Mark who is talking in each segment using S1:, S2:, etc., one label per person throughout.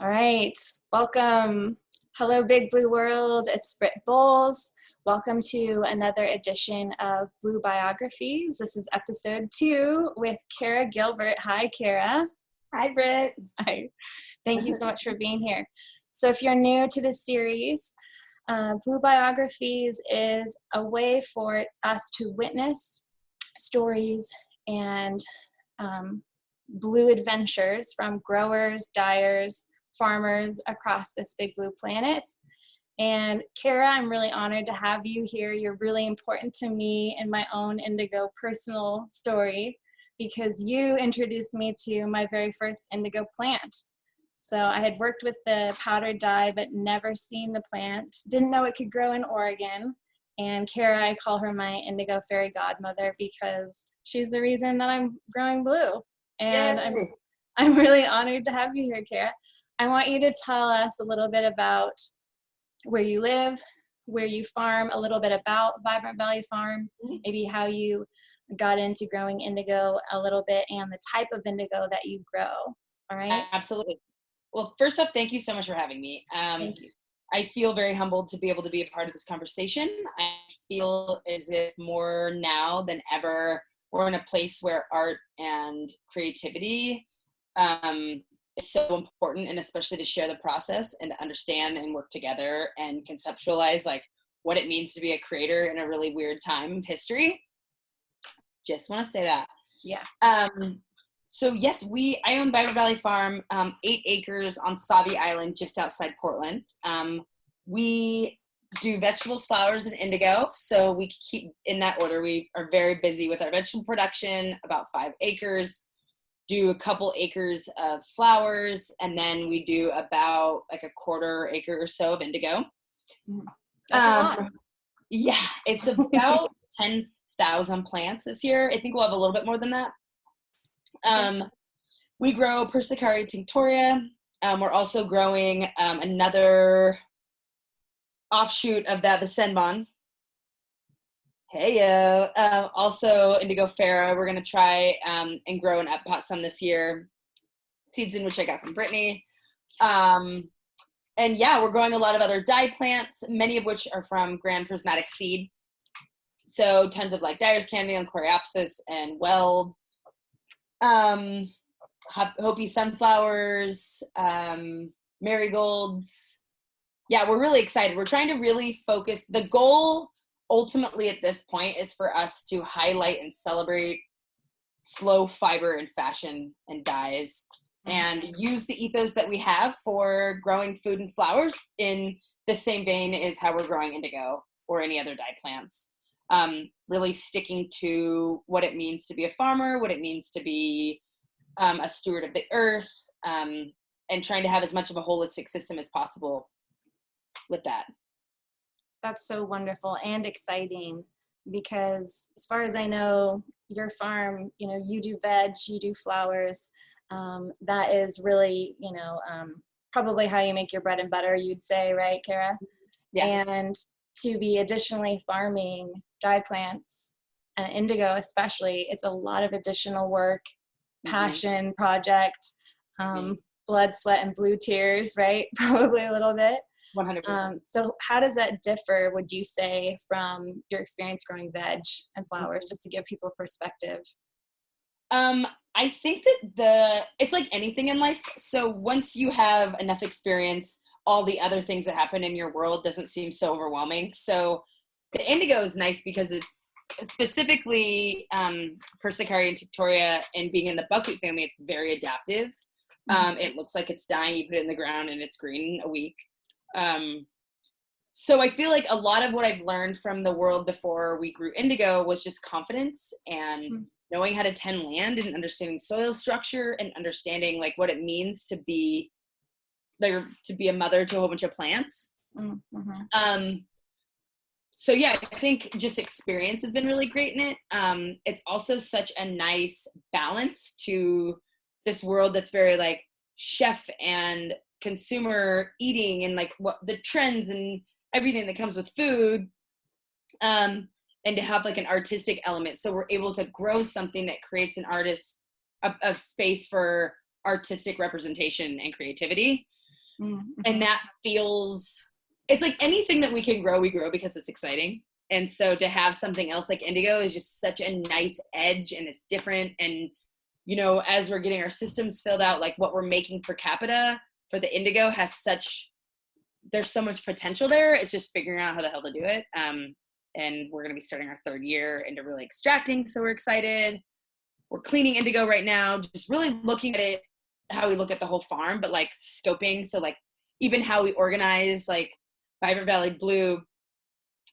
S1: All right, welcome. Hello, Big Blue World. It's Britt Boles. Welcome to another edition of Blue Biographies. This is episode 2 with Kara Gilbert. Hi, Kara.
S2: Hi, Britt.
S1: Hi. Thank you so much for being here. So if you're new to this series, Blue Biographies is a way for us to witness stories and blue adventures from growers, dyers, farmers across this big blue planet. And Kara, I'm really honored to have you here. You're really important to me in my own indigo personal story because you introduced me to my very first indigo plant. So I had worked with the powdered dye but never seen the plant, didn't know it could grow in Oregon. And Kara, I call her my indigo fairy godmother because she's the reason that I'm growing blue. And I'm really honored to have you here, Kara. I want you to tell us a little bit about where you live, where you farm, a little bit about Vibrant Valley Farm, maybe how you got into growing indigo a little bit, and the type of indigo that you grow. All right?
S2: Absolutely. Well, first off, thank you so much for having me.
S1: Thank you.
S2: I feel very humbled to be able to be a part of this conversation. I feel as if more now than ever, we're in a place where art and creativity is so important, and especially to share the process and to understand and work together and conceptualize like what it means to be a creator in a really weird time of history. Just want to say that.
S1: Yeah.
S2: So yes, I own Vibrant Valley Farm, 8 acres on Sauvie Island, just outside Portland. We do vegetables, flowers, and indigo. So we keep in that order. We are very busy with our vegetable production, about 5 acres, do a couple acres of flowers, and then we do about like a quarter acre or so of indigo.
S1: That's a lot.
S2: Yeah, it's about 10,000 plants this year. I think we'll have a little bit more than that. We grow Persicaria tinctoria. We're also growing another offshoot of that, the Senbon. Hey, also Indigo Farah. We're going to try and grow an epipot some this year. Seeds in which I got from Brittany. And yeah, we're growing a lot of other dye plants, many of which are from Grand Prismatic Seed. So tons of like Dyer's Cameo and Coreopsis and Weld. Hopi sunflowers, marigolds. Yeah, we're really excited. We're trying to really focus. The goal ultimately at this point is for us to highlight and celebrate slow fiber and fashion and dyes and use the ethos that we have for growing food and flowers in the same vein as how we're growing indigo or any other dye plants. Really sticking to what it means to be a farmer, what it means to be a steward of the earth, and trying to have as much of a holistic system as possible with that.
S1: That's so wonderful and exciting because as far as I know, your farm, you do veg, you do flowers. That is really, probably how you make your bread and butter, you'd say, right, Kara?
S2: Yeah.
S1: And to be additionally farming dye plants and indigo especially, it's a lot of additional work, passion, project, blood, sweat, and blue tears, right? Probably a little bit.
S2: 100%.
S1: So how does that differ, would you say, from your experience growing veg and flowers, just to give people perspective?
S2: I think that it's like anything in life. So once you have enough experience, all the other things that happen in your world doesn't seem so overwhelming. So the indigo is nice because it's specifically Persicaria and tinctoria, and being in the buckwheat family, it's very adaptive. It looks like it's dying. You put it in the ground and it's green in a week. So I feel like a lot of what I've learned from the world before we grew indigo was just confidence and knowing how to tend land and understanding soil structure and understanding like what it means to be a mother to a whole bunch of plants. So yeah, I think just experience has been really great in it. It's also such a nice balance to this world that's very like chef and consumer eating and like what the trends and everything that comes with food, and to have like an artistic element. So we're able to grow something that creates a space for artistic representation and creativity. And that feels, it's like anything that we can grow, we grow because it's exciting. And so to have something else like indigo is just such a nice edge, and it's different. And, you know, as we're getting our systems filled out, like what we're making per capita for the indigo there's so much potential there. It's just figuring out how the hell to do it. And we're going to be starting our 3rd year into really extracting. So we're excited. We're cleaning indigo right now, just really looking at it, how we look at the whole farm, but like scoping. So like even how we organize, like Vibrant Valley Blue,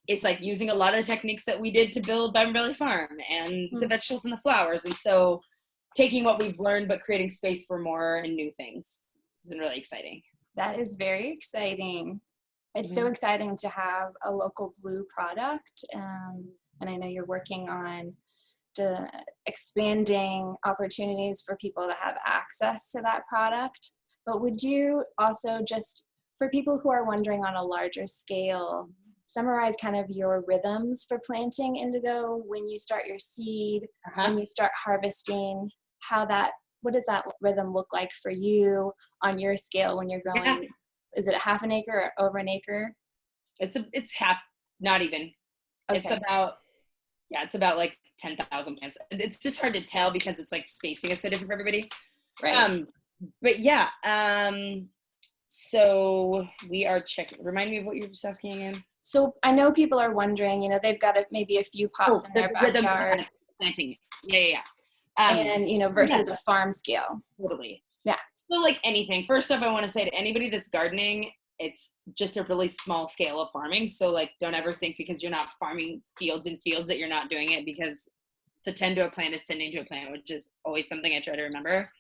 S2: it's like using a lot of the techniques that we did to build Vibrant Valley Farm and the vegetables and the flowers. And so taking what we've learned, but creating space for more and new things. It's been really exciting.
S1: That is very exciting. It's so exciting to have a local blue product. And I know you're working on expanding opportunities for people to have access to that product. But would you also, just for people who are wondering on a larger scale, summarize kind of your rhythms for planting indigo, when you start your seed, when you start harvesting, what does that rhythm look like for you on your scale when you're growing? Is it a half an acre or over an acre?
S2: It's half, not even. Okay. It's about like 10,000 plants. It's just hard to tell because it's like spacing is so different for everybody.
S1: Right.
S2: But yeah, so we are checking. Remind me of what you were just asking again.
S1: So I know people are wondering, you know, they've got maybe a few pots in their backyard.
S2: Planting. Yeah.
S1: And, you know, versus a farm scale.
S2: Totally.
S1: Yeah.
S2: So like anything, first off, I want to say to anybody that's gardening, it's just a really small scale of farming. So like, don't ever think because you're not farming fields and fields that you're not doing it, because to tend to a plant is tending to a plant, which is always something I try to remember.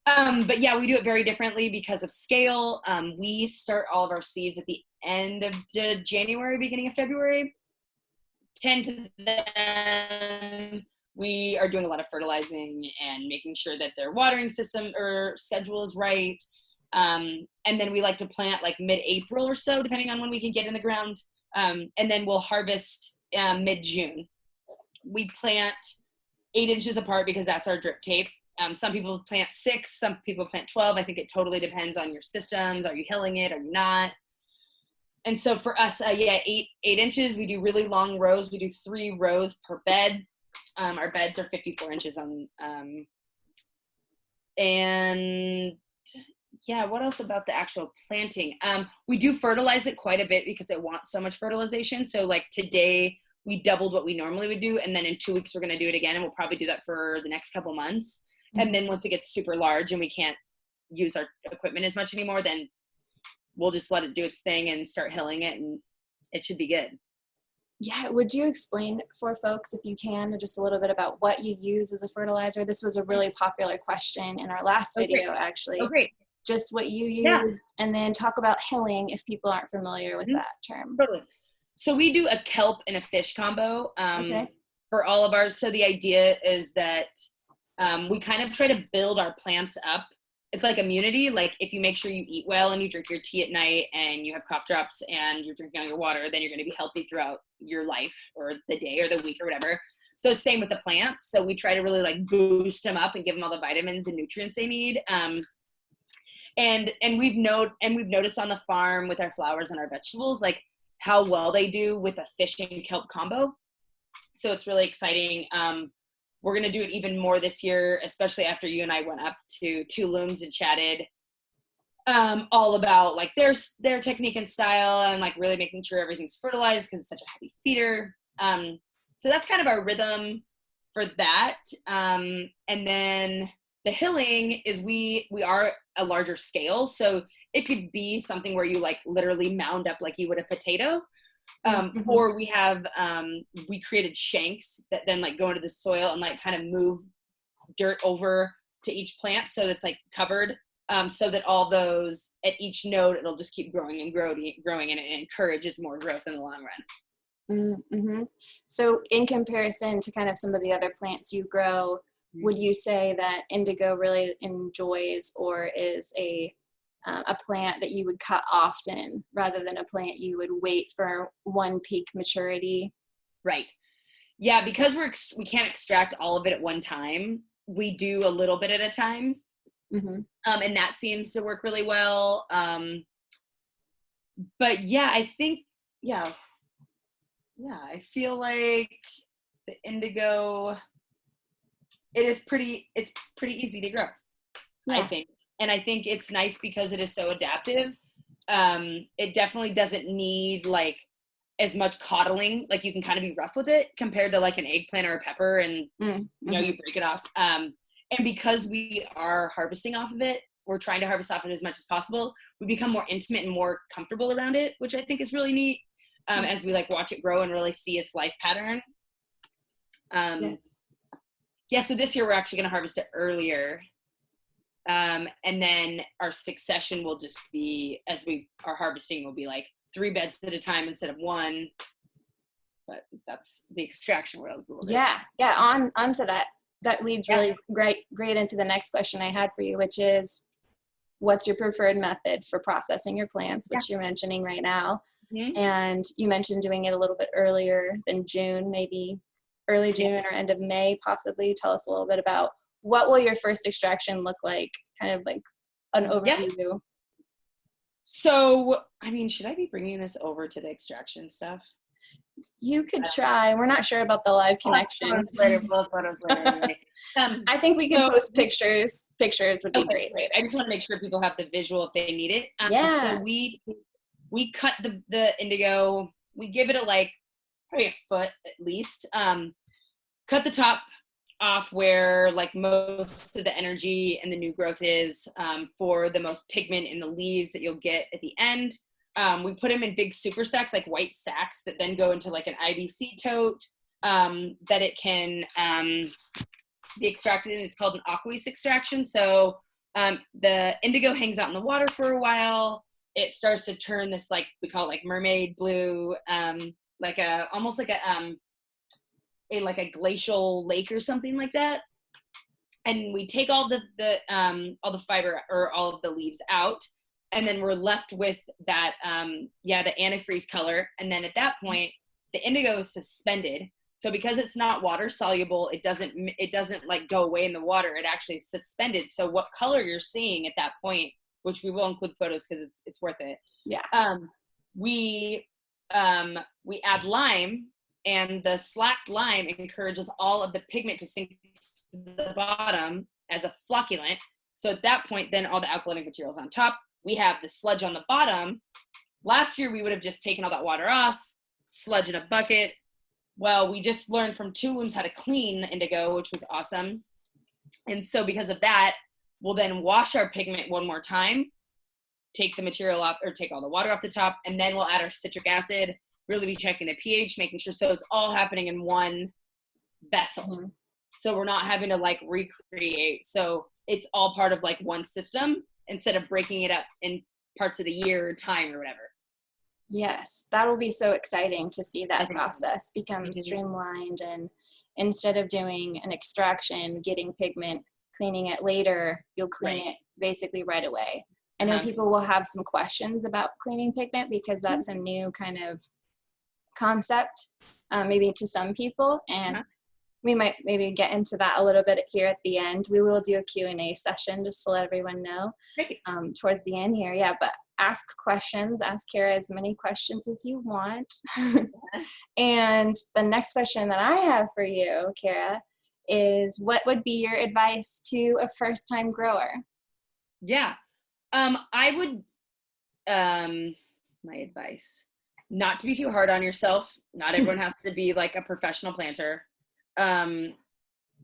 S2: But yeah, we do it very differently because of scale. We start all of our seeds at the end of January, beginning of February. Tend to then we are doing a lot of fertilizing and making sure that their watering system or schedule is right. And then we like to plant like mid-April or so, depending on when we can get in the ground. And then we'll harvest mid-June. We plant 8 inches apart because that's our drip tape. Some people plant 6, some people plant 12. I think it totally depends on your systems. Are you hilling it? Are you not? And so for us, 8 inches. We do really long rows. We do 3 rows per bed. Our beds are 54 inches on. And yeah, what else about the actual planting? We do fertilize it quite a bit because it wants so much fertilization. So like today we doubled what we normally would do. And then in 2 weeks, we're going to do it again. And we'll probably do that for the next couple months. And then once it gets super large and we can't use our equipment as much anymore, then we'll just let it do its thing and start hilling it, and it should be good.
S1: Yeah, would you explain for folks, if you can, just a little bit about what you use as a fertilizer? This was a really popular question in our last video, actually.
S2: Oh, great.
S1: Just what you use, and then talk about hilling if people aren't familiar with that term.
S2: Totally. So we do a kelp and a fish combo for all of ours. So the idea is that we kind of try to build our plants up. It's like immunity. Like if you make sure you eat well and you drink your tea at night and you have cough drops and you're drinking all your water, then you're going to be healthy throughout your life or the day or the week or whatever. So same with the plants. So we try to really like boost them up and give them all the vitamins and nutrients they need. And we've noticed on the farm with our flowers and our vegetables, like how well they do with a fish and kelp combo. So it's really exciting. We're going to do it even more this year, especially after you and I went up to Two Looms and chatted all about like their technique and style, and like really making sure everything's fertilized because it's such a heavy feeder. So that's kind of our rhythm for that. And then the hilling is we are a larger scale. So it could be something where you like literally mound up like you would a potato. Or we have, we created shanks that then like go into the soil and like kind of move dirt over to each plant. So it's like covered, so that all those at each node, it'll just keep growing and growing, and it encourages more growth in the long run.
S1: So in comparison to kind of some of the other plants you grow, would you say that indigo really enjoys or is a plant that you would cut often rather than a plant you would wait for one peak maturity?
S2: Right. Yeah, because we can't extract all of it at one time. We do a little bit at a time. And that seems to work really well. But yeah, I think, I feel like the indigo, it's pretty easy to grow, I think. And I think it's nice because it is so adaptive. It definitely doesn't need like as much coddling. Like you can kind of be rough with it compared to like an eggplant or a pepper, and you break it off. And because we are harvesting off of it, we're trying to harvest off it as much as possible. We become more intimate and more comfortable around it, which I think is really neat. As we like watch it grow and really see its life pattern. So this year we're actually going to harvest it earlier. And then our succession will just be, our harvesting will be like 3 beds at a time instead of 1. But that's the extraction world.
S1: Yeah. On to that. That leads really great into the next question I had for you, which is, what's your preferred method for processing your plants, which you're mentioning right now? And you mentioned doing it a little bit earlier than June, maybe early June or end of May, possibly. Tell us a little bit about what will your first extraction look like, kind of like an overview.
S2: So, I mean, should I be bringing this over to the extraction stuff?
S1: You could try. We're not sure about the live connection.
S2: Photos later.
S1: I think we can post pictures. Pictures would be great later.
S2: I just want to make sure people have the visual if they need it. So we cut the indigo. We give it probably a foot at least. Cut the top off where like most of the energy and the new growth is, for the most pigment in the leaves that you'll get at the end. We put them in big super sacks, like white sacks that then go into like an IBC tote, that it can be extracted in. It's called an aqueous extraction. So the indigo hangs out in the water for a while. It starts to turn this, like we call it like mermaid blue, almost like a glacial lake or something like that. And we take all the fiber or all of the leaves out, and then we're left with that the antifreeze color. And then at that point, the indigo is suspended. So because it's not water soluble, it doesn't like go away in the water. It actually is suspended. So what color you're seeing at that point, which we will include photos because it's worth it. We add lime, and the slacked lime encourages all of the pigment to sink to the bottom as a flocculant. So at that point, then all the alkalinic materials on top. We have the sludge on the bottom. Last year, we would have just taken all that water off, sludge in a bucket. Well, we just learned from Tulums how to clean the indigo, which was awesome. And so because of that, we'll then wash our pigment one more time, take the material off, or take all the water off the top, and then we'll add our citric acid, really be checking the pH, making sure, so it's all happening in one vessel. So we're not having to like recreate. So it's all part of like one system instead of breaking it up in parts of the year or time or whatever.
S1: Yes, that will be so exciting to see that process become streamlined, and instead of doing an extraction, getting pigment, cleaning it later, you'll clean it basically right away. I know people will have some questions about cleaning pigment because that's a new kind of concept, maybe to some people, and we might maybe get into that a little bit here at the end. We will do a Q&A session just to let everyone know towards the end here. But ask questions, ask Kara as many questions as you want. And the next question that I have for you, Kara, is what would be your advice to a first-time grower?
S2: I would, my advice, not to be too hard on yourself. Not everyone has to be like a professional planter. It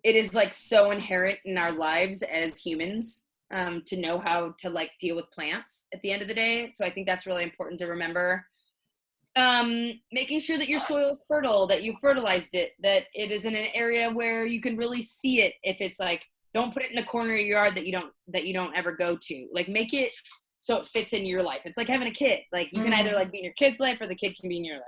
S2: is like so inherent in our lives as humans, to know how to like deal with plants at the end of the day. So I think that's really important to remember. Making sure that your soil is fertile, that you fertilized it, that it is in an area where you can really see it. If it's like, don't put it in a corner of your yard that you don't ever go to. Like make it so it fits in your life. It's like having a kid. Like you can either like be in your kid's life or the kid can be in your life.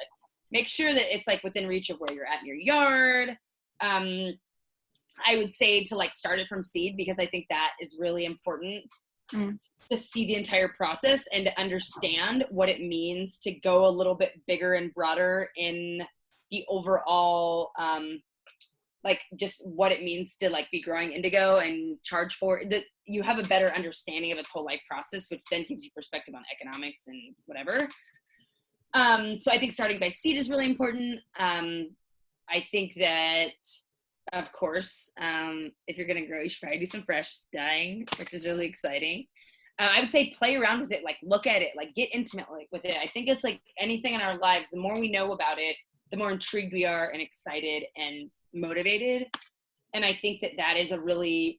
S2: Make sure that it's like within reach of where you're at in your yard. I would say to like start it from seed, because I think that is really important to see the entire process and to understand what it means to go a little bit bigger and broader in the overall like just what it means to like be growing indigo and charge for that, you have a better understanding of its whole life process, which then gives you perspective on economics and whatever. So I think starting by seed is really important. I think that, of course, if you're going to grow, you should probably do some fresh dyeing, which is really exciting. I would say play around with it, like look at it, like get intimate with it. I think it's like anything in our lives, the more we know about it, the more intrigued we are and excited and motivated. And I think that is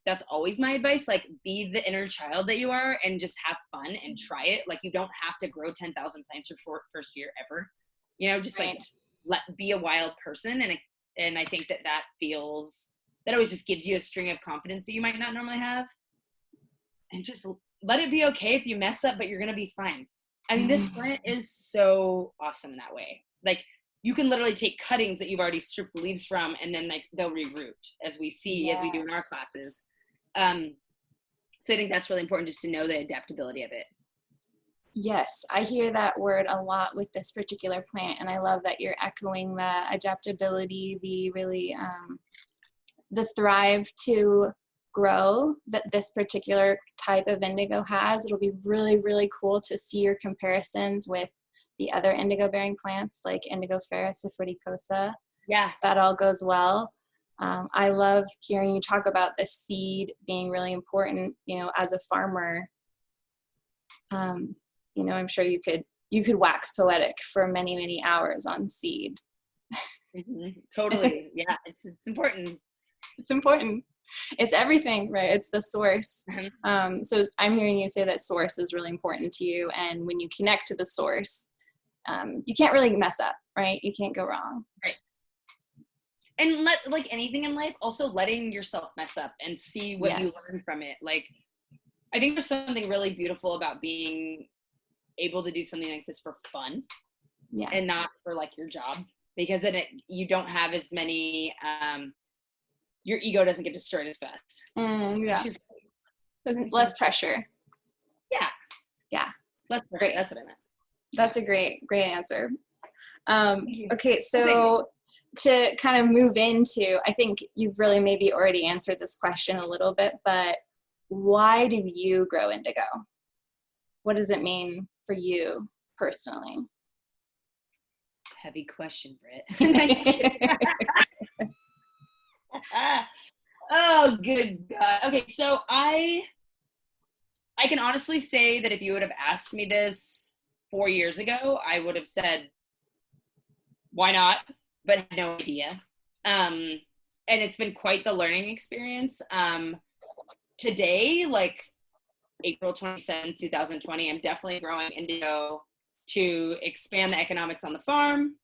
S2: that's always my advice. Like be the inner child that you are and just have fun and try it. Like you don't have to grow 10,000 plants your first year ever, just right. Like be a wild person. And I think that always just gives you a string of confidence that you might not normally have. And just let it be okay if you mess up, but you're going to be fine. I mean, this plant is so awesome in that way. Like you can literally take cuttings that you've already stripped the leaves from, and then like they'll reroot as we do in our classes. So I think that's really important, just to know the adaptability of it.
S1: Yes, I hear that word a lot with this particular plant, and I love that you're echoing the adaptability, the really the thrive to grow that this particular type of indigo has. It'll be really, really cool to see your comparisons with the other indigo-bearing plants like Indigofera fruticosa.
S2: Yeah.
S1: That all goes well. I love hearing you talk about the seed being really important, as a farmer. I'm sure you could wax poetic for many, many hours on seed.
S2: Totally. Yeah. It's important.
S1: It's important. It's everything, right? It's the source. So I'm hearing you say that source is really important to you. And when you connect to the source, you can't really mess up, right? You can't go wrong.
S2: Right. And like anything in life, also letting yourself mess up and see what you learn from it. Like, I think there's something really beautiful about being able to do something like this for fun and not for like your job, because then you don't have as many, your ego doesn't get destroyed as fast.
S1: Less pressure.
S2: Yeah. Less pressure. Great. That's what I meant.
S1: That's a great answer. Okay, so to kind of move into, I think you've really maybe already answered this question a little bit, but why do you grow indigo? What does it mean for you personally?
S2: Heavy question, Britt. Oh, good God. Okay, so I can honestly say that if you would have asked me this 4 years ago, I would have said, why not? But had no idea. And it's been quite the learning experience. Today, like April 27, 2020, I'm definitely growing indigo to expand the economics on the farm,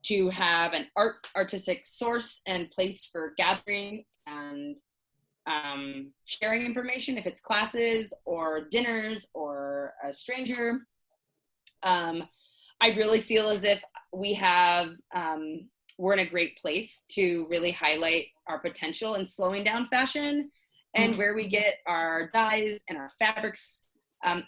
S2: to have an artistic source and place for gathering and sharing information, if it's classes or dinners or a stranger. I really feel as if we're in a great place to really highlight our potential in slowing down fashion and where we get our dyes and our fabrics.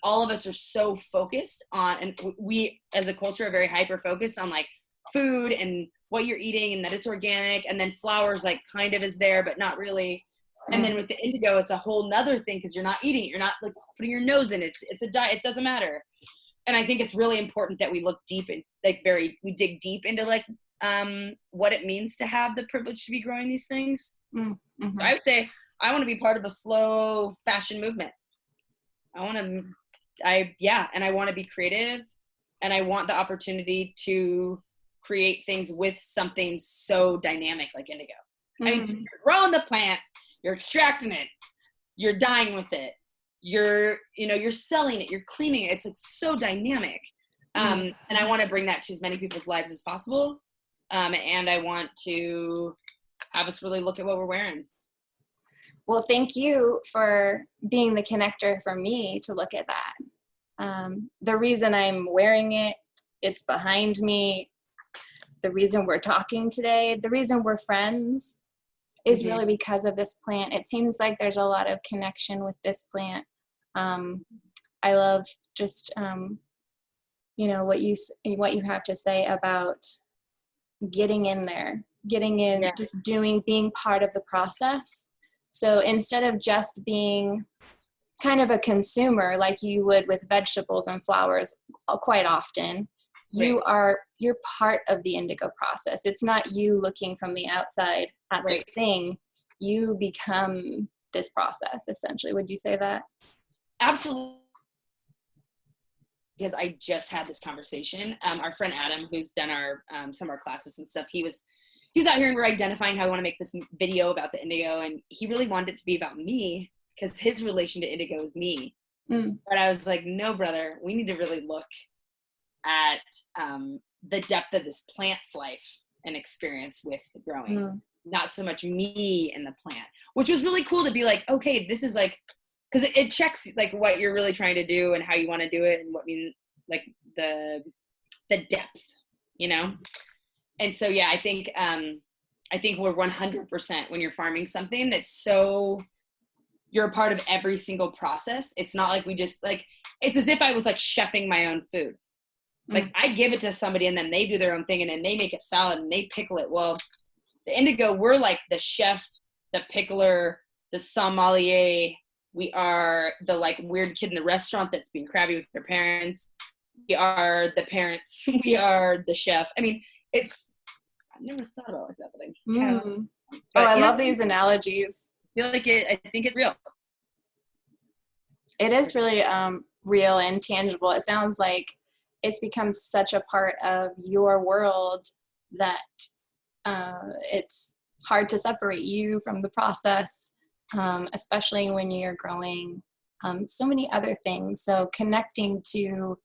S2: All of us are so focused on, and we as a culture are very hyper focused on like food and what you're eating and that it's organic, and then flowers like kind of is there but not really. And then with the indigo, it's a whole nother thing because you're not eating it, you're not like putting your nose in it. It's a dye, it doesn't matter. And I think it's really important that we look deep and we dig deep into like what it means to have the privilege to be growing these things. So I would say I want to be part of a slow fashion movement. And I want to be creative, and I want the opportunity to create things with something so dynamic like indigo. I mean, you're growing the plant, you're extracting it, you're dyeing with it, you're selling it, you're cleaning it. It's like so dynamic. And I want to bring that to as many people's lives as possible. And I want to have us really look at what we're wearing.
S1: Well, thank you for being the connector for me to look at that. The reason I'm wearing it, it's behind me. The reason we're talking today, the reason we're friends is really because of this plant. It seems like there's a lot of connection with this plant. I love just, what you have to say about getting in there getting in,
S2: Yeah.
S1: just doing, being part of the process. So instead of just being kind of a consumer like you would with vegetables and flowers quite often, you're part of the indigo process. It's not you looking from the outside at this thing. You become this process, essentially. Would you say that?
S2: Absolutely. Because I just had this conversation. Our friend Adam, who's done our some of our classes and stuff, he was out here and we're identifying how I want to make this video about the indigo, and he really wanted it to be about me because his relation to indigo is me. But I was like, no, brother, we need to really look at the depth of this plant's life and experience with growing, not so much me and the plant, which was really cool to be like, okay, this is like, because it checks like what you're really trying to do and how you want to do it and what mean like the depth, you know? And so, yeah, I think we're 100% when you're farming something that's so, you're a part of every single process. It's not like we just like, it's as if I was like chefing my own food. Like I give it to somebody and then they do their own thing and then they make a salad and they pickle it. Well, the indigo, we're like the chef, the pickler, the sommelier. We are the like weird kid in the restaurant that's being crabby with their parents. We are the parents. We are the chef. I mean, it's, I've never thought about it like that, but I can.
S1: But, I love these analogies.
S2: I feel like I think it's real.
S1: It is really real and tangible. It sounds like it's become such a part of your world that it's hard to separate you from the process, especially when you're growing so many other things. So connecting to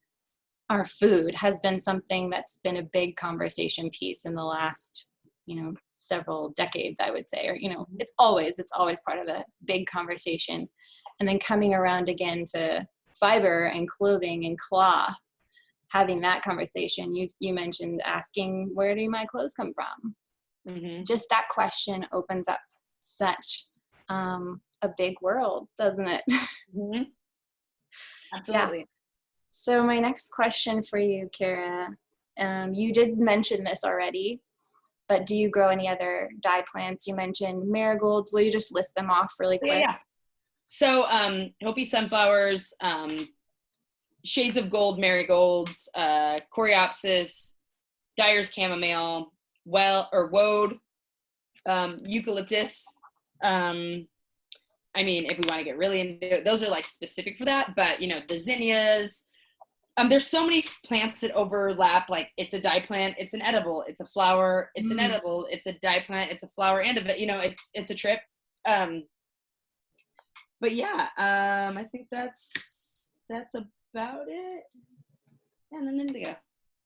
S1: our food has been something that's been a big conversation piece in the last, several decades, I would say, or, it's always part of the big conversation. And then coming around again to fiber and clothing and cloth, having that conversation. You mentioned asking, where do my clothes come from? Just that question opens up such a big world, doesn't it?
S2: Absolutely.
S1: Yeah. So my next question for you, Kara, you did mention this already, but do you grow any other dye plants? You mentioned marigolds. Will you just list them off really quick?
S2: Yeah. So Hopi sunflowers, shades of gold marigolds, coreopsis, dyer's chamomile, woad, eucalyptus. I mean, if we want to get really into it, those are like specific for that, but the zinnias. There's so many plants that overlap. Like it's a dye plant, it's an edible, it's a flower, it's an edible, it's a dye plant, it's a flower and it's a trip. But yeah, I think that's about it. And then indigo.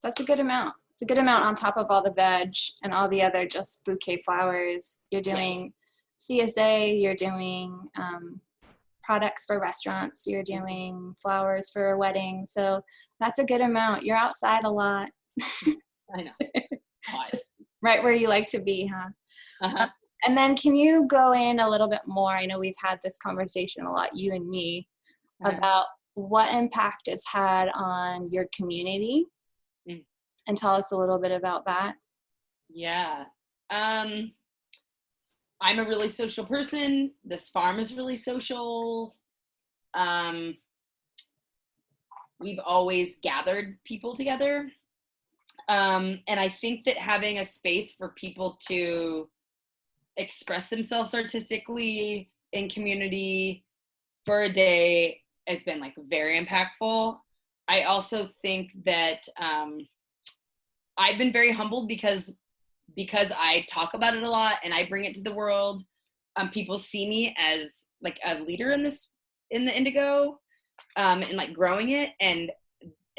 S1: That's a good amount. It's a good amount on top of all the veg and all the other just bouquet flowers. You're doing CSA, you're doing products for restaurants, you're doing flowers for a wedding. So that's a good amount. You're outside a lot.
S2: I know.
S1: Just right where you like to be, huh? And then can you go in a little bit more? I know we've had this conversation a lot, you and me, about what impact it's had on your community. And tell us a little bit about that.
S2: Yeah. I'm a really social person. This farm is really social. We've always gathered people together. And I think that having a space for people to express themselves artistically in community for a day has been like very impactful. I also think that I've been very humbled because I talk about it a lot and I bring it to the world. People see me as like a leader in the indigo, and like growing it. And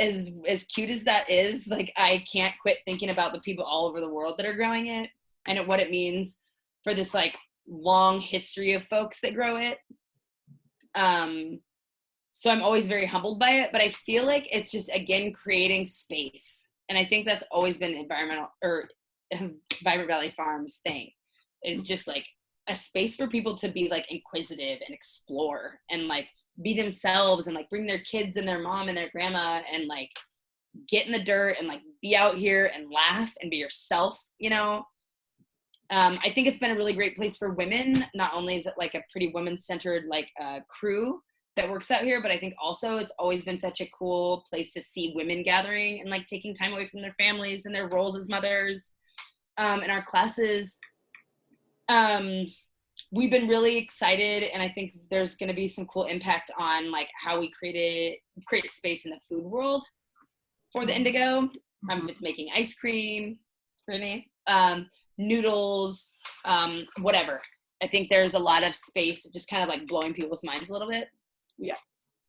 S2: as cute as that is, like I can't quit thinking about the people all over the world that are growing it and what it means for this like long history of folks that grow it. So I'm always very humbled by it, but I feel like it's just, again, creating space. And I think that's always been environmental or Vibrant Valley Farms thing, is just like a space for people to be like inquisitive and explore and like be themselves and like bring their kids and their mom and their grandma and like get in the dirt and like be out here and laugh and be yourself, I think it's been a really great place for women. Not only is it like a pretty women-centered like crew that works out here, but I think also it's always been such a cool place to see women gathering and like taking time away from their families and their roles as mothers in our classes. We've been really excited, and I think there's going to be some cool impact on like how we create space in the food world for the Indigo. If it's making ice cream, really, noodles, whatever. I think there's a lot of space just kind of like blowing people's minds a little bit.
S1: Yeah.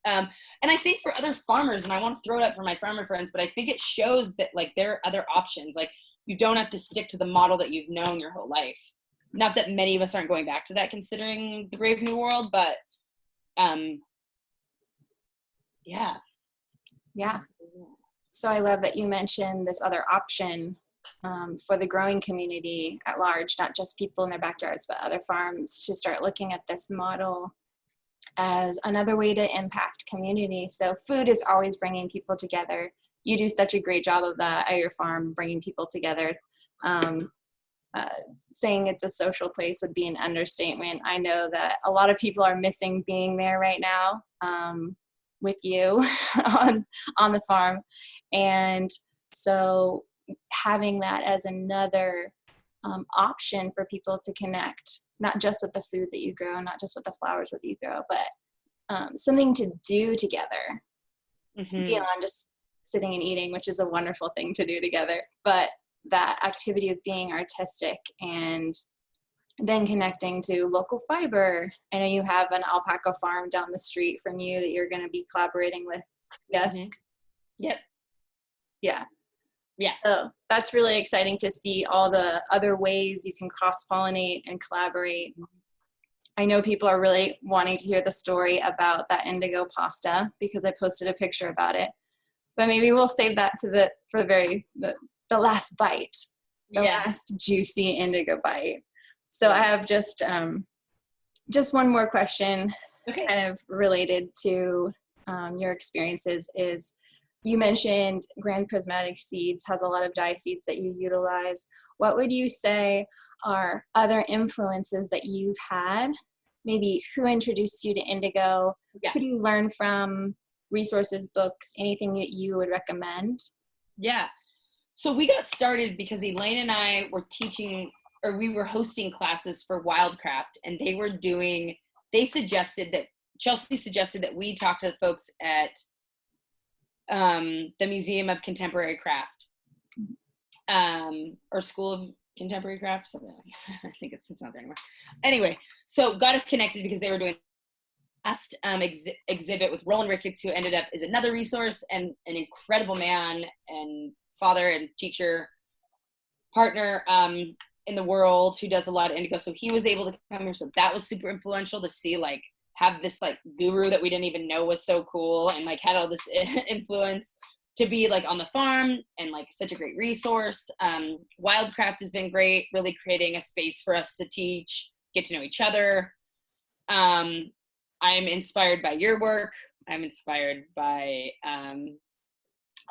S2: And I think for other farmers, and I want to throw it up for my farmer friends, but I think it shows that like there are other options. Like you don't have to stick to the model that you've known your whole life. Not that many of us aren't going back to that considering the Brave New World, but yeah.
S1: Yeah. So I love that you mentioned this other option for the growing community at large, not just people in their backyards, but other farms, to start looking at this model as another way to impact community. So food is always bringing people together. You do such a great job of that at your farm, bringing people together. Saying it's a social place would be an understatement. I know that a lot of people are missing being there right now with you on the farm. And so having that as another option for people to connect, not just with the food that you grow, not just with the flowers that you grow, but something to do together beyond just sitting and eating, which is a wonderful thing to do together. But that activity of being artistic and then connecting to local fiber. I know you have an alpaca farm down the street from you that you're going to be collaborating with. Yes?
S2: Yep.
S1: Yeah.
S2: Yeah.
S1: So that's really exciting to see all the other ways you can cross-pollinate and collaborate. I know people are really wanting to hear the story about that indigo pasta because I posted a picture about it. But maybe we'll save that to for the last bite, the last juicy indigo bite. So I have just one more question, kind of related to your experiences. Is you mentioned Grand Prismatic Seeds has a lot of dye seeds that you utilize. What would you say are other influences that you've had? Maybe who introduced you to indigo? Who do you learn from? Resources, books, anything that you would recommend?
S2: Yeah. So we got started because Elaine and I were teaching, or we were hosting classes for Wildcraft, and Chelsea suggested that we talk to the folks at the Museum of Contemporary Craft, or School of Contemporary Craft, something like that. I think it's not there anymore. Anyway, so got us connected because they were doing last exhibit with Roland Ricketts, who ended up is another resource and an incredible man and father and teacher partner in the world who does a lot of indigo. So he was able to come here. So that was super influential to see, like, have this like guru that we didn't even know was so cool and like had all this influence to be like on the farm and like such a great resource. Wildcraft has been great, really creating a space for us to teach, get to know each other. I'm inspired by your work. I'm inspired by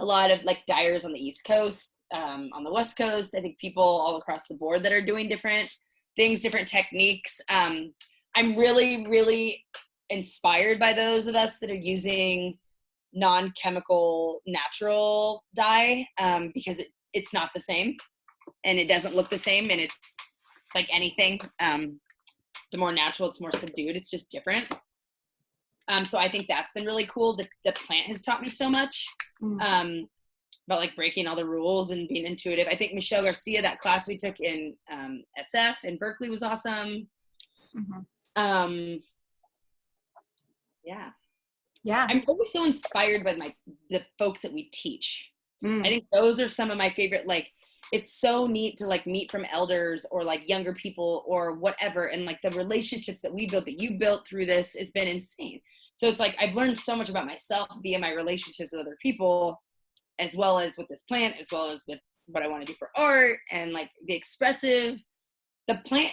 S2: a lot of like dyers on the East Coast, on the West Coast. I think people all across the board that are doing different things, different techniques. I'm really, really inspired by those of us that are using non-chemical natural dye because it's not the same and it doesn't look the same, and it's like anything. The more natural, it's more subdued. It's just different. So I think that's been really cool. The plant has taught me so much about like breaking all the rules and being intuitive. I think Michelle Garcia, that class we took in SF in Berkeley was awesome. Yeah. I'm always so inspired by the folks that we teach. I think those are some of my favorite, like, it's so neat to like meet from elders or like younger people or whatever. And like the relationships that we built, that you built through this, has been insane. So it's like, I've learned so much about myself via my relationships with other people, as well as with this plant, as well as with what I want to do for art and like the expressive, the plant.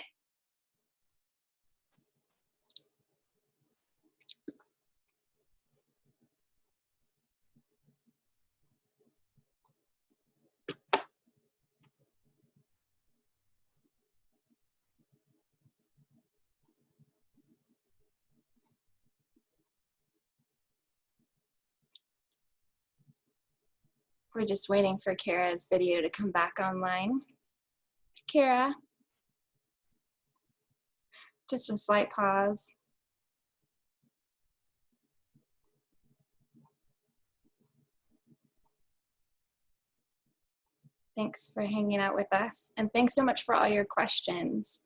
S1: We're just waiting for Kara's video to come back online. Kara, just a slight pause. Thanks for hanging out with us, and thanks so much for all your questions.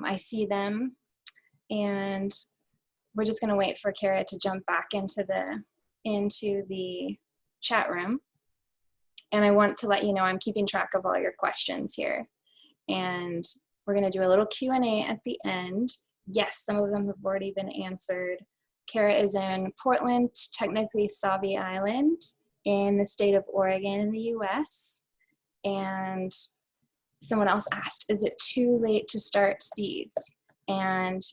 S1: I see them, and we're just gonna wait for Kara to jump back into the chat room. And I want to let you know I'm keeping track of all your questions here. And we're gonna do a little Q&A at the end. Yes, some of them have already been answered. Kara is in Portland, technically Sauvie Island, in the state of Oregon in the US. And someone else asked, is it too late to start seeds? And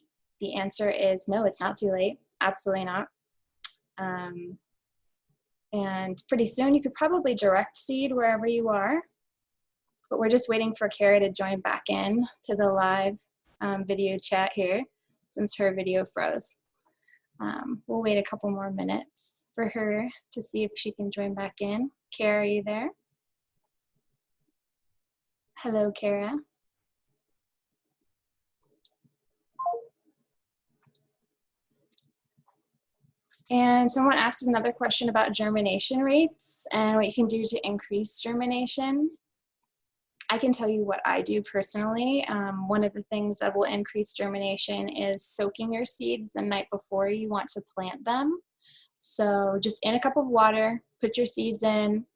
S1: the answer is no, it's not too late. Absolutely not. And pretty soon you could probably direct seed wherever you are, but we're just waiting for Kara to join back in to the live video chat here since her video froze. We'll wait a couple more minutes for her to see if she can join back in. Kara, are you there? Hello, Kara. And someone asked another question about germination rates and what you can do to increase germination. I can tell you what I do personally. One of the things that will increase germination is soaking your seeds the night before you want to plant them. So just in a cup of water, put your seeds in,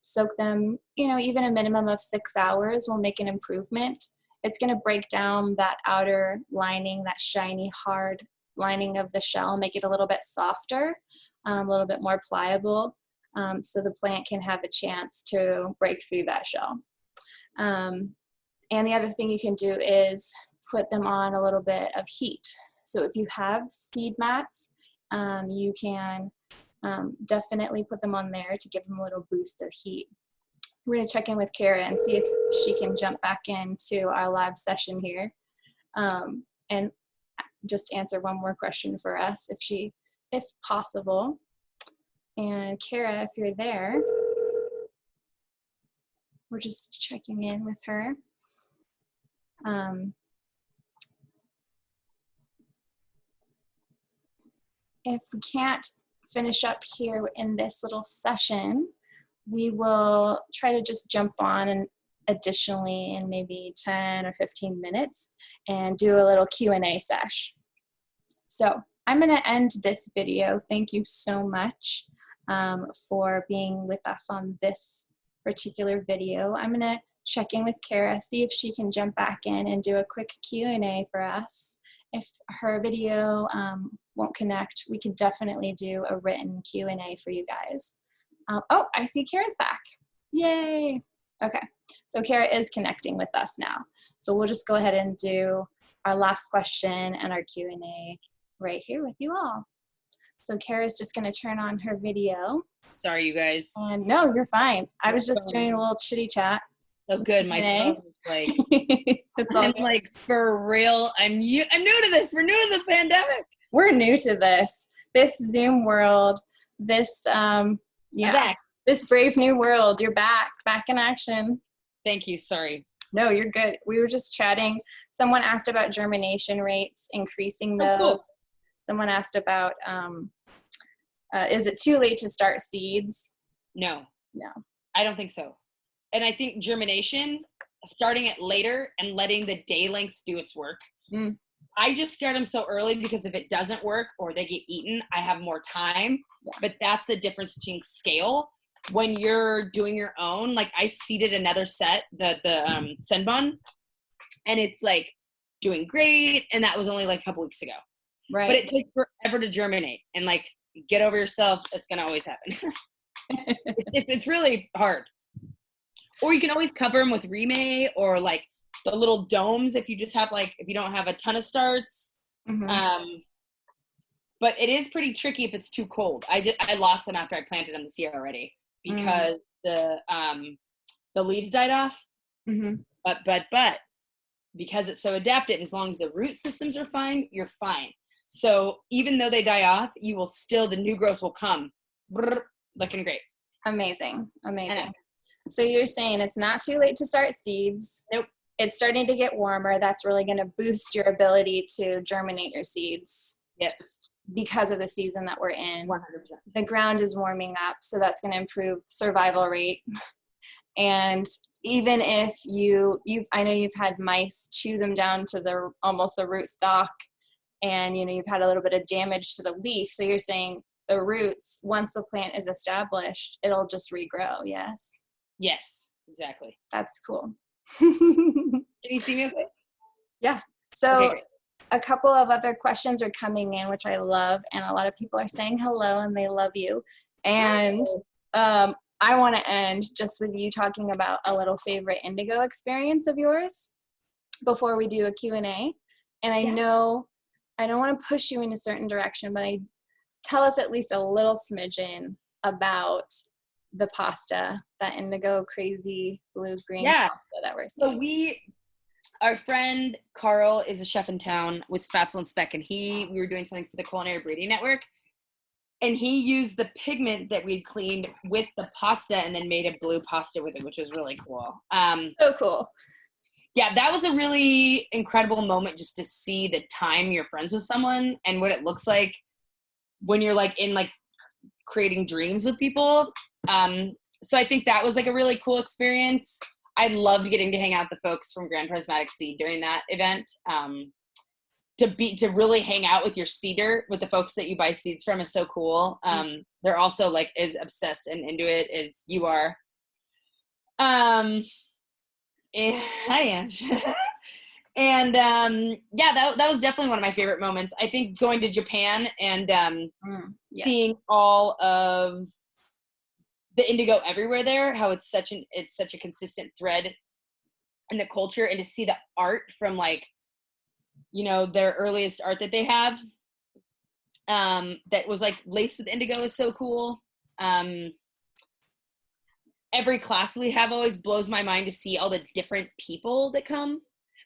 S1: soak them, even a minimum of 6 hours will make an improvement. It's going to break down that outer lining, that shiny, hard lining of the shell, make it a little bit softer, a little bit more pliable, so the plant can have a chance to break through that shell. And the other thing you can do is put them on a little bit of heat. So if you have seed mats, you can definitely put them on there to give them a little boost of heat. We're going to check in with Kara and see if she can jump back into our live session here, and just answer one more question for us if possible. And Kara, if you're there, we're just checking in with her. If we can't finish up here in this little session, we will try to just jump on and additionally in maybe 10 or 15 minutes and do a little Q&A sesh. So I'm going to end this video. Thank you so much for being with us on this particular video. I'm going to check in with Kara, see if she can jump back in and do a quick Q&A for us. If her video won't connect, we could definitely do a written Q&A for you guys. Oh, I see Kara's back. Yay. Okay, so Kara is connecting with us now. So we'll just go ahead and do our last question and our Q&A right here with you all. So Kara's just going to turn on her video.
S2: Sorry, you guys.
S1: And no, you're fine. I was just doing a little chitty chat.
S2: Oh, good. My phone was I'm like, for real. I'm new to this. We're new to the pandemic.
S1: We're new to this Zoom world, this this brave new world. You're back in action.
S2: Thank you. Sorry.
S1: No, you're good. We were just chatting. Someone asked about germination rates, increasing those. Oh, cool. Someone asked about, is it too late to start seeds?
S2: No, I don't think so. And I think germination, starting it later and letting the day length do its work. I just start them so early because if it doesn't work or they get eaten, I have more time. Yeah. But that's the difference between scale. When you're doing your own, like I seeded another set, the Senbon, and it's like doing great. And that was only like a couple weeks ago. Right. But it takes forever to germinate, and like get over yourself. It's going to always happen. it's really hard. Or you can always cover them with remay or like the little domes if you just have if you don't have a ton of starts. Mm-hmm. But it is pretty tricky if it's too cold. I lost them after I planted them this year already because the leaves died off. Mm-hmm. But because it's so adaptive, as long as the root systems are fine, you're fine. So even though they die off, the new growth will come looking great.
S1: Amazing. So you're saying it's not too late to start seeds.
S2: Nope.
S1: It's starting to get warmer. That's really going to boost your ability to germinate your seeds.
S2: Yes.
S1: Just because of the season that we're in.
S2: 100%.
S1: The ground is warming up, so that's going to improve survival rate. And even if I know you've had mice chew them down to almost the root stock, and you've had a little bit of damage to the leaf. So you're saying the roots, once the plant is established, it'll just regrow. Yes.
S2: Yes, exactly.
S1: That's cool.
S2: Can you see me okay?
S1: Yeah. So
S2: okay,
S1: a couple of other questions are coming in, which I love, and a lot of people are saying hello and they love you. And I want to end just with you talking about a little favorite indigo experience of yours before we do a Q&A. And I know I don't want to push you in a certain direction, but tell us at least a little smidgen about the pasta, that indigo crazy blue-green pasta that we're seeing.
S2: So our friend Carl is a chef in town with Spatzel and Speck, and we were doing something for the Culinary Breeding Network. And he used the pigment that we'd cleaned with the pasta and then made a blue pasta with it, which was really cool.
S1: So cool.
S2: Yeah, that was a really incredible moment just to see the time you're friends with someone and what it looks like when you're like in like creating dreams with people. So I think that was like a really cool experience. I loved getting to hang out with the folks from Grand Prismatic Seed during that event. To really hang out with your seeder, with the folks that you buy seeds from, is so cool. They're also like as obsessed and into it as you are. Hi, Ange. And that was definitely one of my favorite moments. I think going to Japan and seeing all of the indigo everywhere there, how it's such a consistent thread in the culture, and to see the art from like, their earliest art that they have, that was like laced with indigo is so cool. Every class we have always blows my mind to see all the different people that come.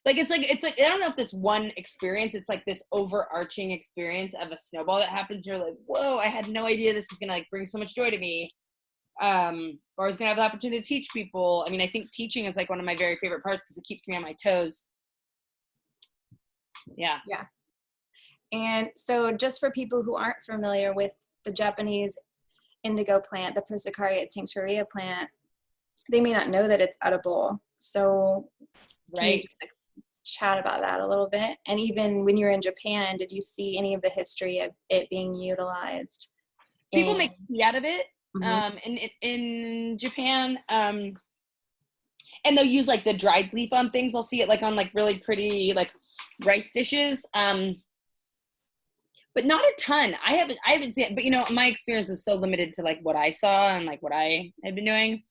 S2: Like, it's like, I don't know if that's one experience. It's like this overarching experience of a snowball that happens. You're like, whoa, I had no idea this was going to like bring so much joy to me. Or I was going to have the opportunity to teach people. I mean, I think teaching is like one of my very favorite parts because it keeps me on my toes. Yeah.
S1: And so just for people who aren't familiar with the Japanese indigo plant, the Persicaria tinctoria plant, they may not know that it's edible. So can you just chat about that a little bit? And even when you were in Japan, did you see any of the history of it being utilized?
S2: People make tea out of it in Japan. And they'll use like the dried leaf on things. I'll see it like on like really pretty like rice dishes. But not a ton. I haven't seen it, but my experience was so limited to like what I saw and like what I had been doing.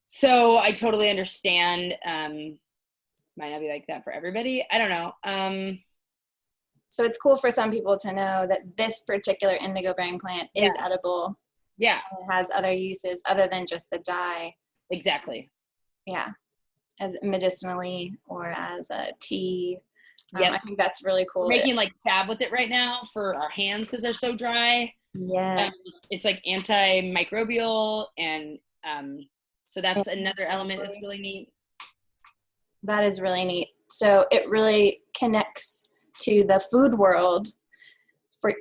S2: So I totally understand. Might not be like that for everybody. I don't know.
S1: So it's cool for some people to know that this particular indigo-bearing plant is edible.
S2: Yeah.
S1: And it has other uses other than just the dye.
S2: Exactly.
S1: Yeah. As medicinally or as a tea.
S2: Yeah,
S1: I think that's really cool.
S2: We're making like salve with it right now for our hands because they're so dry.
S1: Yes.
S2: It's like antimicrobial, and so that's another element that's really neat.
S1: That is really neat. So it really connects to the food world,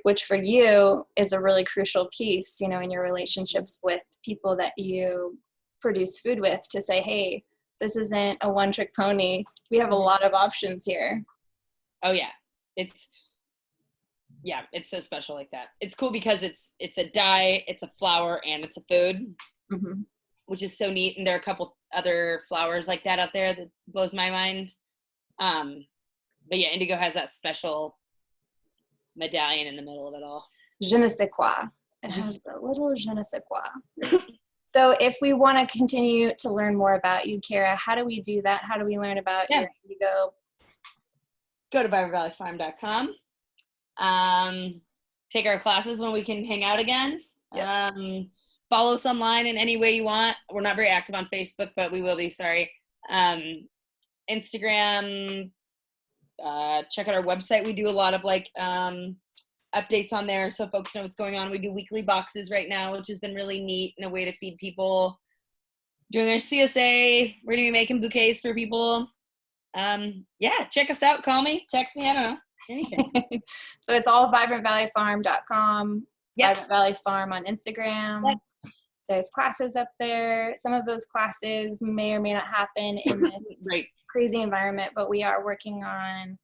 S1: which for you is a really crucial piece, in your relationships with people that you produce food with, to say, hey, this isn't a one-trick pony. We have a lot of options here.
S2: Oh yeah, it's so special like that. It's cool because it's a dye, it's a flower, and it's a food, which is so neat. And there are a couple other flowers like that out there that blows my mind. But yeah, indigo has that special medallion in the middle of it all.
S1: Je ne sais quoi. It has a little je ne sais quoi. So if we want to continue to learn more about you, Kara, how do we do that? How do we learn about your indigo?
S2: Go to BiographiesFarm.com. Take our classes when we can hang out again. Yep. Follow us online in any way you want. We're not very active on Facebook, but we will be, sorry. Instagram, check out our website. We do a lot of like updates on there so folks know what's going on. We do weekly boxes right now, which has been really neat and a way to feed people. Doing our CSA, we're gonna be making bouquets for people. Yeah, check us out, call me, text me, I don't know, anything.
S1: So it's all vibrantvalleyfarm.com,
S2: Yep.
S1: Vibrant Valley Farm on Instagram.
S2: Yep.
S1: There's classes up there. Some of those classes may or may not happen in this
S2: Right.
S1: crazy environment, but we are working on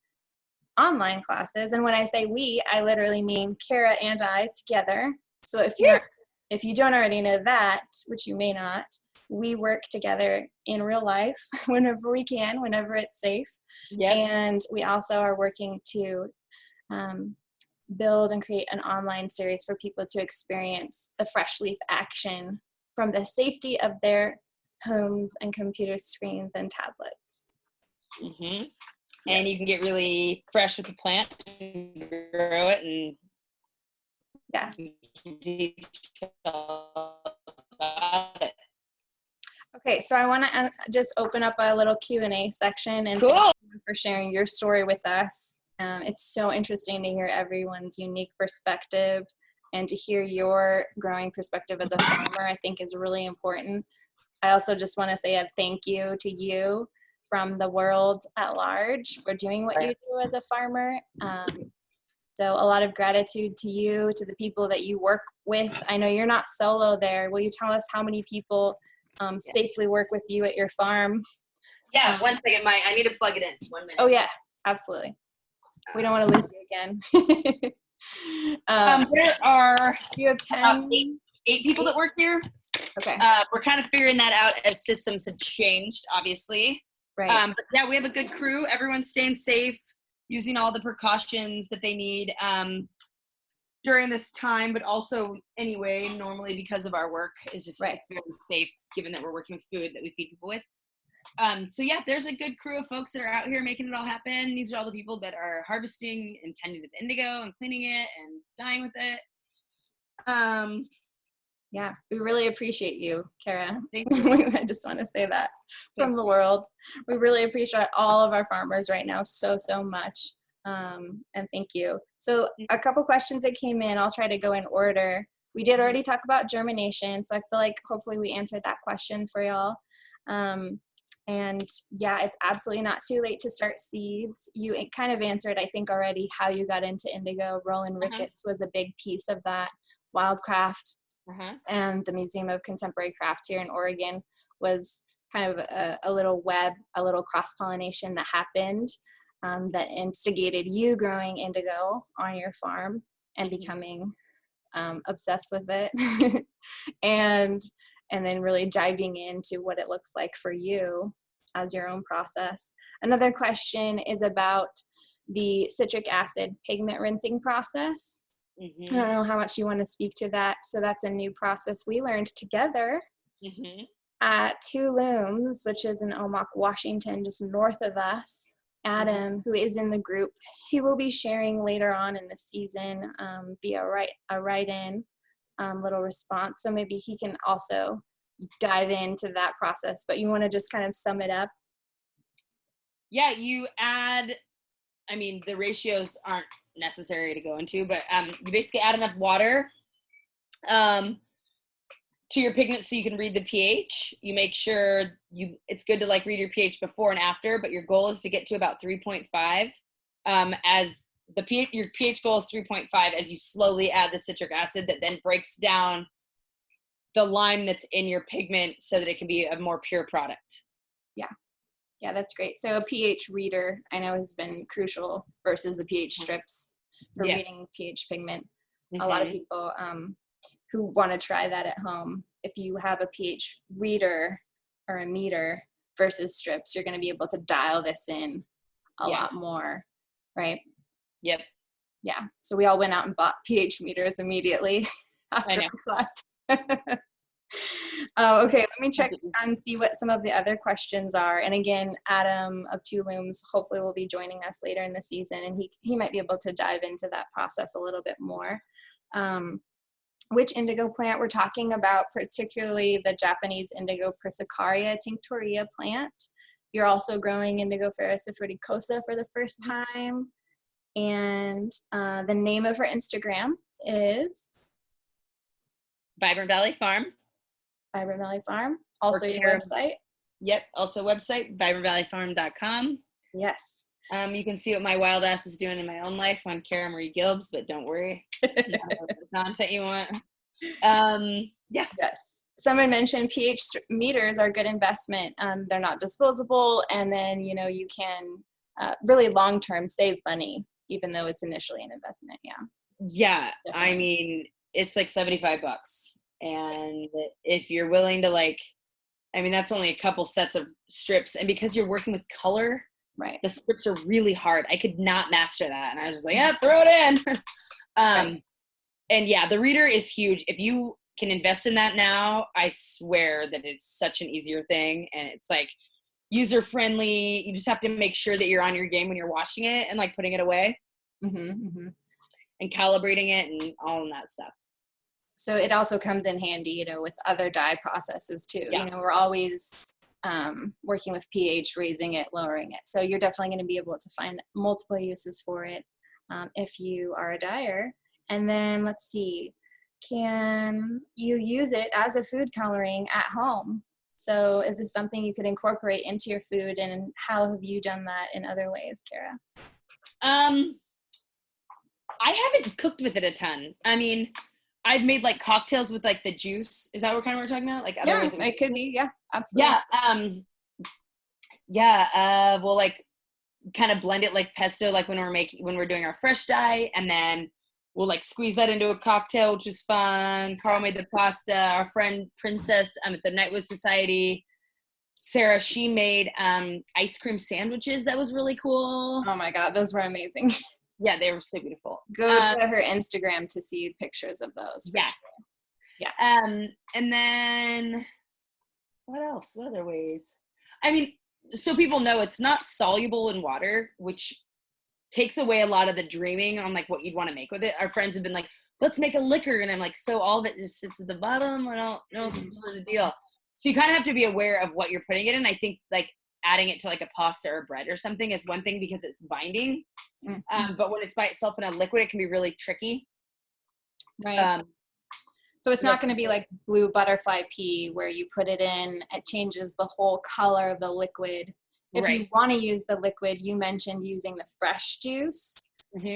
S1: online classes. And when I say we, I literally mean Kara and I together. So if you don't already know that, which you may not, we work together in real life whenever we can, whenever it's safe.
S2: Yep.
S1: And we also are working to build and create an online series for people to experience the fresh leaf action from the safety of their homes and computer screens and tablets.
S2: Mm-hmm. And you can get really fresh with the plant and grow it, and
S1: yeah. Okay, so I want to just open up a little Q&A section, and
S2: cool.
S1: Thank you for sharing your story with us. It's so interesting to hear everyone's unique perspective, and to hear your growing perspective as a farmer, I think is really important. I also just want to say a thank you to you from the world at large for doing what you do as a farmer. So a lot of gratitude to you, to the people that you work with. I know you're not solo there. Will you tell us how many people safely work with you at your farm?
S2: Yeah, 1 second, I need to plug it in. 1 minute.
S1: Oh yeah, absolutely. We don't want to lose you again.
S2: There are
S1: you have 10?
S2: Eight people that work here.
S1: Okay.
S2: We're kind of figuring that out as systems have changed, obviously.
S1: Right.
S2: But yeah, we have a good crew. Everyone's staying safe, using all the precautions that they need during this time, but also anyway, normally because of our work is just it's very safe, given that we're working with food that we feed people with. So yeah, there's a good crew of folks that are out here making it all happen. These are all the people that are harvesting and tending to the indigo and cleaning it and dying with it.
S1: Yeah, we really appreciate you, Kara.
S2: Thank you.
S1: I just want to say that from the world. We really appreciate all of our farmers right now so much. And thank you. So a couple questions that came in, I'll try to go in order. We did already talk about germination, so I feel like hopefully we answered that question for y'all. And yeah, it's absolutely not too late to start seeds. You kind of answered, I think, already how you got into indigo. Roland Ricketts was a big piece of that. Wildcraft and the Museum of Contemporary Craft here in Oregon was kind of a little web, a little cross-pollination that happened that instigated you growing indigo on your farm and becoming obsessed with it. and then really diving into what it looks like for you as your own process. Another question is about the citric acid pigment rinsing process. I don't know how much you want to speak to that. So that's a new process we learned together at Two Looms, which is in Omak, Washington, just north of us. Adam, who is in the group, he will be sharing later on in the season via a write-in little response. So maybe he can also dive into that process, but you want to just kind of sum it up?
S2: Yeah, you add, I mean, the ratios aren't necessary to go into, but you basically add enough water to your pigment so you can read the pH. You make sure it's good to like read your pH before and after, but your goal is to get to about 3.5 as the pH, your pH goal is 3.5 as you slowly add the citric acid that then breaks down the lime that's in your pigment so that it can be a more pure product.
S1: Yeah, that's great. So a pH reader, I know, has been crucial versus the pH strips for reading pH pigment. A lot of people who want to try that at home, if you have a pH reader or a meter versus strips, you're going to be able to dial this in a lot more, right?
S2: Yep.
S1: Yeah. So we all went out and bought pH meters immediately after the class. Okay, let me check and see what some of the other questions are. And again, Adam of Two Looms hopefully will be joining us later in the season, and he might be able to dive into that process a little bit more. Which indigo plant we're talking about, particularly the Japanese Indigo Persicaria tinctoria plant. You're also growing Indigofera fruticosa for the first time. And the name of her Instagram is
S2: Vibrant Valley Farm.
S1: Vibrant Valley Farm. Also your website.
S2: Yep. Also website, vibrantvalleyfarm.com.
S1: Yes.
S2: You can see what my wild ass is doing in my own life on Cara Marie Gilbs, but don't worry. That's the content you want. Yeah.
S1: Yes. Someone mentioned pH meters are a good investment. They're not disposable, and then you can really long term save money, even though it's initially an investment. Yeah.
S2: Yeah.
S1: Definitely.
S2: I mean, it's like $75, and if you're willing to that's only a couple sets of strips, and because you're working with color,
S1: right,
S2: the strips are really hard. I could not master that, and I was just like, yeah, throw it in.
S1: Right.
S2: And yeah, the reader is huge. If you can invest in that now, I swear that it's such an easier thing, and it's like user friendly. You just have to make sure that you're on your game when you're washing it and putting it away, and calibrating it and all of that stuff.
S1: So it also comes in handy, with other dye processes too.
S2: Yeah.
S1: We're always working with pH, raising it, lowering it. So you're definitely going to be able to find multiple uses for it if you are a dyer. And then let's see, can you use it as a food coloring at home? So is this something you could incorporate into your food, and how have you done that in other ways, Cara?
S2: I haven't cooked with it a ton. I mean, I've made cocktails with the juice. Is that what we're talking about?
S1: Yeah, it could be. Yeah, absolutely.
S2: Yeah. We'll kind of blend it like pesto, when we're doing our fresh dye, and then we'll squeeze that into a cocktail, which is fun. Carl made the pasta. Our friend Princess at the Nightwood Society, Sarah, she made ice cream sandwiches. That was really cool.
S1: Oh my God, those were amazing.
S2: Yeah, they were so beautiful.
S1: Go to her Instagram to see pictures of those.
S2: Yeah.
S1: Sure. Yeah.
S2: And then what else? What other ways? I mean, so people know it's not soluble in water, which takes away a lot of the dreaming on what you'd want to make with it. Our friends have been let's make a liquor. And I'm so all of it just sits at the bottom. I don't know if it's really the deal. So you kind of have to be aware of what you're putting it in. I think adding it to a pasta or bread or something is one thing because it's binding. But when it's by itself in a liquid, it can be really tricky.
S1: Right. So it's not going to be like blue butterfly pea where you put it in, it changes the whole color of the liquid. If you want to use the liquid, you mentioned using the fresh juice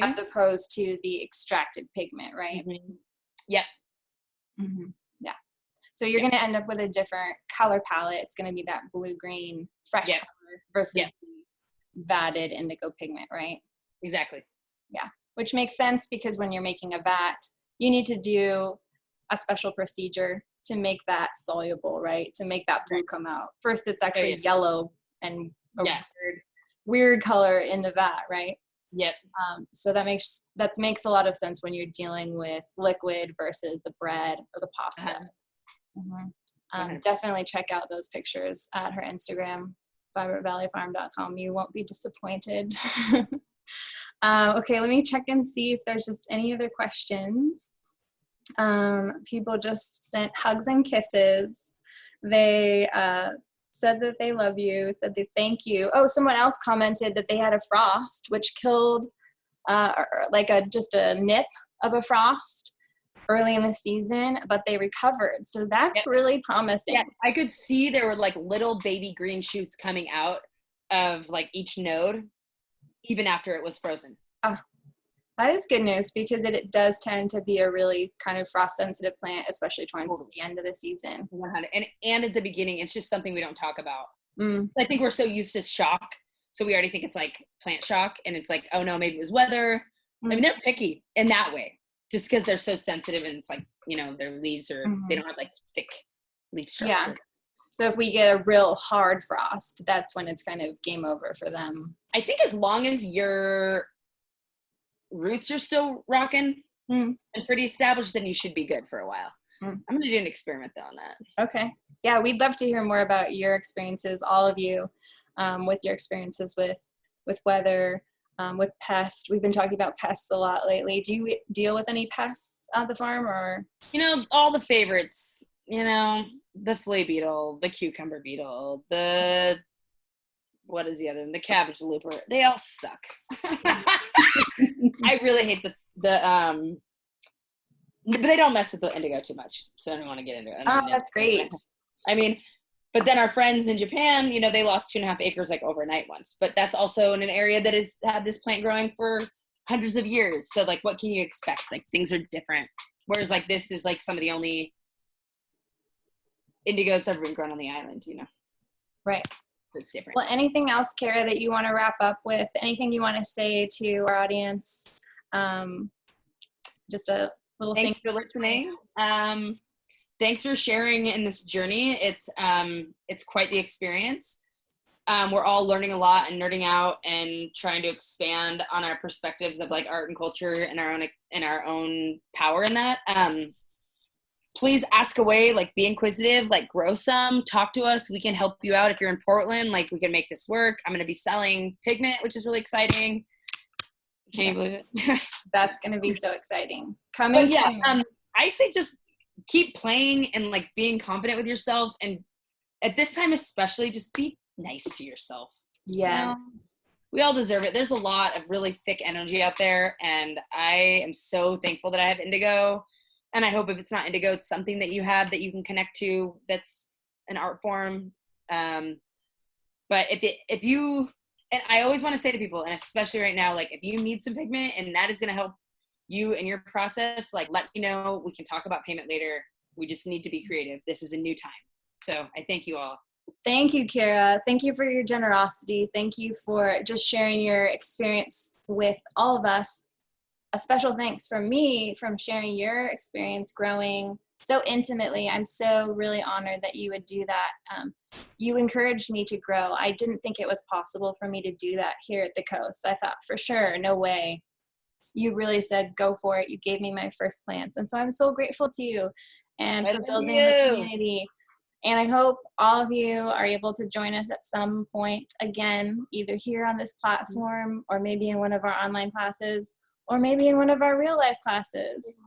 S1: as opposed to the extracted pigment, right?
S2: Yep.
S1: Yeah. So you're going to end up with a different color palette. It's going to be that blue-green fresh color versus the vatted indigo pigment, right?
S2: Exactly.
S1: Yeah. Which makes sense because when you're making a vat, you need to do a special procedure to make that soluble, right? To make that blue come out. First, it's actually yellow and a weird color in the vat, right?
S2: Yep.
S1: So that makes a lot of sense when you're dealing with liquid versus the bread or the pasta. Definitely check out those pictures at her Instagram, vibrantvalleyfarm.com. You won't be disappointed. Okay, let me check and see if there's just any other questions. People just sent hugs and kisses. They said that they love you, said they thank you. Oh, someone else commented that they had a frost, which killed just a nip of a frost early in the season, but they recovered. So that's really promising.
S2: Yeah, I could see there were little baby green shoots coming out of each node, even after it was frozen.
S1: That is good news because it does tend to be a really kind of frost sensitive plant, especially towards the end of the season.
S2: 100. And at the beginning, it's just something we don't talk about. I think we're so used to shock. So we already think it's plant shock, and it's oh no, maybe it was weather. I mean, they're picky in that way, just because they're so sensitive, and it's their leaves are, they don't have thick leaf structure.
S1: Yeah. So if we get a real hard frost, that's when it's kind of game over for them.
S2: I think as long as your roots are still rocking and pretty established, then you should be good for a while. I'm going to do an experiment though on that.
S1: Okay. Yeah, we'd love to hear more about your experiences, all of you, with your experiences with weather, with pests. We've been talking about pests a lot lately. Do you deal with any pests at the farm, or?
S2: All the favorites, the flea beetle, the cucumber beetle, the what is the other one? The cabbage looper. They all suck. I really hate the but they don't mess with the indigo too much, so I don't want to get into it.
S1: Oh, that's great.
S2: I mean, but then our friends in Japan, they lost 2.5 acres like overnight once. But that's also in an area that has had this plant growing for hundreds of years. So like, what can you expect? Like, things are different. Whereas like this is like some of the only indigo that's ever been grown on the island,
S1: Right.
S2: So it's different.
S1: Well, anything else, Kara, that you want to wrap up with? Anything you want to say to our audience? Just a little
S2: Thanks
S1: thing.
S2: for listening. Thanks for sharing in this journey. It's quite the experience. We're all learning a lot and nerding out and trying to expand on our perspectives of like art and culture and our own power in that. Please ask away, like be inquisitive, like grow some, talk to us. We can help you out if you're in Portland. Like we can make this work. I'm going to be selling pigment, which is really exciting. Can you believe it?
S1: That's going to be so exciting. Coming soon.
S2: I say just keep playing and like being confident with yourself. And at this time, especially, just be nice to yourself.
S1: Yes.
S2: We all deserve it. There's a lot of really thick energy out there. And I am so thankful that I have indigo. And I hope if it's not indigo, it's something that you have that you can connect to that's an art form. But if you, and I always want to say to people, and especially right now, like if you need some pigment and that is going to help you in your process, like let me know. We can talk about payment later. We just need to be creative. This is a new time. So I thank you all.
S1: Thank you, Kara. Thank you for your generosity. Thank you for just sharing your experience with all of us. A special thanks from me from sharing your experience growing so intimately. I'm so really honored that you would do that. You encouraged me to grow. I didn't think it was possible for me to do that here at the coast. I thought for sure, no way. You really said, go for it. You gave me my first plants. And so I'm so grateful to you and for building the community. And I hope all of you are able to join us at some point again, either here on this platform or maybe in one of our online classes or maybe in one of our real life classes.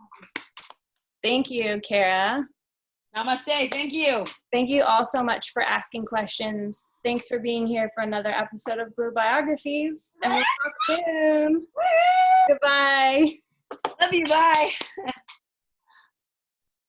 S1: Thank you, Kara.
S2: Namaste. Thank you.
S1: Thank you all so much for asking questions. Thanks for being here for another episode of Blue Biographies. And we'll talk soon. Goodbye.
S2: Love you. Bye.